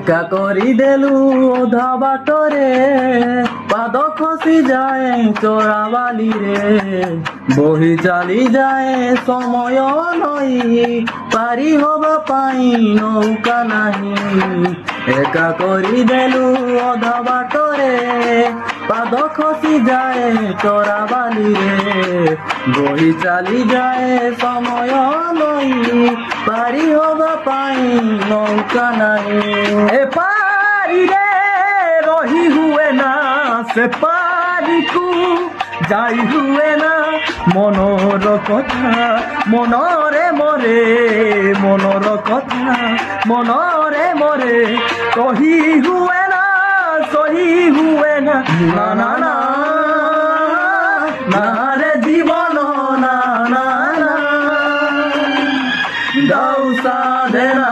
একা করি দেলু অধা বাটরে পাদ খসি যায় চোরাবালি রে বহি চালি যায় সময় নই পারি হবা পাই নৌকা নাহি একা করি দেলু অধা বাটরে পাদ খসি যায় চোরাবালি রে বহি চালি যায় সময় নই পারি হবা পাই নৌকা নাহি এ পারি রে রহি হুয়ে না সে পারি কু যাই হুয়ে না মনর কথা মনরে মরে মনর কথা মনরে মরে কহি হুয়ে না সহি হুয়ে না না না না না রে জীবন না না না দাও সাধনা